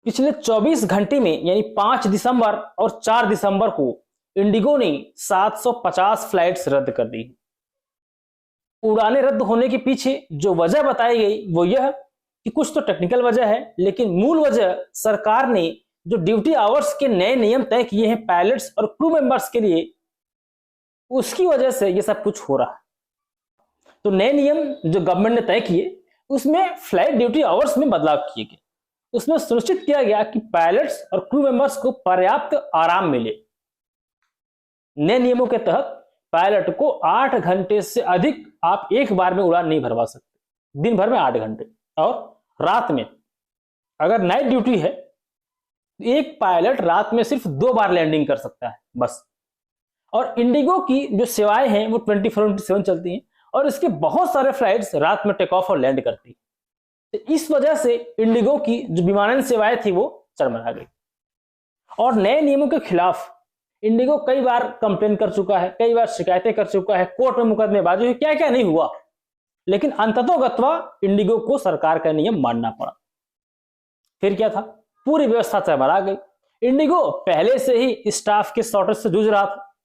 पिछले 24 घंटे में यानी 5 दिसंबर और 4 दिसंबर को इंडिगो ने 750 फ्लाइट्स रद्द कर दी। उड़ानें रद्द होने के पीछे जो वजह बताई गई वो यह कि कुछ तो टेक्निकल वजह है, लेकिन मूल वजह सरकार ने जो ड्यूटी आवर्स के नए नियम तय किए हैं पायलट्स और क्रू मेंबर्स के लिए, उसकी वजह से ये सब कुछ हो रहा है। तो नए नियम जो गवर्नमेंट ने तय किए उसमें फ्लाइट ड्यूटी आवर्स में बदलाव किए गए। उसमें सुनिश्चित किया गया कि पायलट्स और क्रू मेंबर्स को पर्याप्त आराम मिले। नए नियमों के तहत पायलट को 8 घंटे से अधिक आप एक बार में उड़ान नहीं भरवा सकते, दिन भर में 8 घंटे। और रात में अगर नाइट ड्यूटी है तो एक पायलट रात में सिर्फ 2 बार लैंडिंग कर सकता है बस। और इंडिगो की जो सेवाएं हैं वो 24/7 चलती हैं और इसके बहुत सारे फ्लाइट्स रात में टेक ऑफ और लैंड करती है। तो इस वजह से इंडिगो की जो विमानन सेवाएं थी वो चरमरा गई। और नए नियमों के खिलाफ इंडिगो कई बार कंप्लेन कर चुका है, कई बार शिकायतें कर चुका है, कोर्ट में मुकदमेबाजी हुई, क्या क्या नहीं हुआ, लेकिन अंततोगत्वा इंडिगो को सरकार का नियम मानना पड़ा। फिर क्या था, पूरी व्यवस्था चरमरा गई। इंडिगो पहले से ही स्टाफ के शॉर्टेज से जूझ रहा था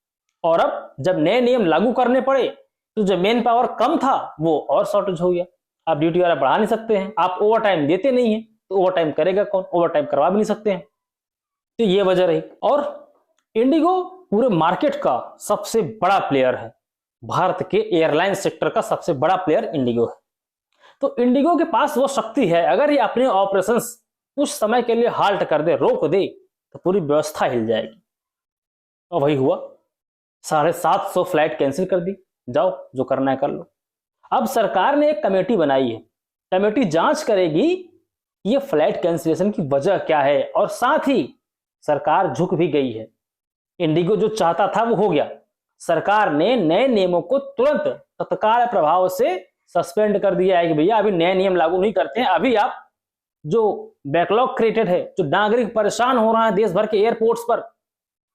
और अब जब नए नियम लागू करने पड़े तो जो मेन पावर कम था वो और शॉर्टेज हो गया। आप ड्यूटी वाला बढ़ा नहीं सकते हैं, आप ओवर टाइम देते नहीं हैं, तो ओवर टाइम करेगा कौन, ओवर टाइम करवा भी नहीं सकते हैं। तो ये वजह रही। और इंडिगो पूरे मार्केट का सबसे बड़ा प्लेयर है, भारत के एयरलाइन सेक्टर का सबसे बड़ा प्लेयर इंडिगो है। तो इंडिगो के पास वो शक्ति है, अगर ये अपने ऑपरेशंस कुछ समय के लिए हाल्ट कर दे, रोक दे, तो पूरी व्यवस्था हिल जाएगी। और वही हुआ, 750 फ्लाइट कैंसिल कर दी, जाओ जो करना है कर लो। अब सरकार ने एक कमेटी बनाई है, कमेटी जांच करेगी ये फ्लाइट कैंसिलेशन की वजह क्या है। और साथ ही सरकार झुक भी गई है, इंडिगो जो चाहता था वो हो गया। सरकार ने नए नियमों को तुरंत तत्काल प्रभाव से सस्पेंड कर दिया है कि भैया अभी नए नियम लागू नहीं करते हैं, अभी आप जो बैकलॉग क्रिएटेड है, जो नागरिक परेशान हो रहा है देश भर के एयरपोर्ट्स पर,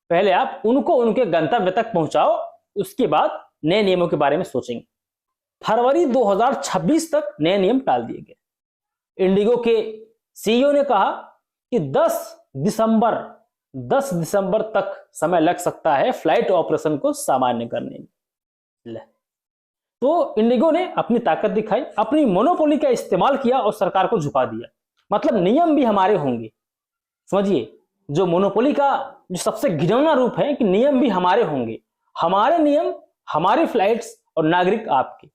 पहले आप उनको उनके गंतव्य तक पहुंचाओ, उसके बाद नए नियमों के बारे में सोचेंगे। फरवरी 2026 तक नए नियम टाल दिए गए। इंडिगो के सीईओ ने कहा कि 10 दिसंबर तक समय लग सकता है फ्लाइट ऑपरेशन को सामान्य करने में। तो इंडिगो ने अपनी ताकत दिखाई, अपनी मोनोपोली का इस्तेमाल किया और सरकार को झुका दिया। मतलब नियम भी हमारे होंगे, समझिए, जो मोनोपोली का जो सबसे घिनौना रूप है कि नियम भी हमारे होंगे, हमारे नियम, हमारी फ्लाइट्स और नागरिक आपके।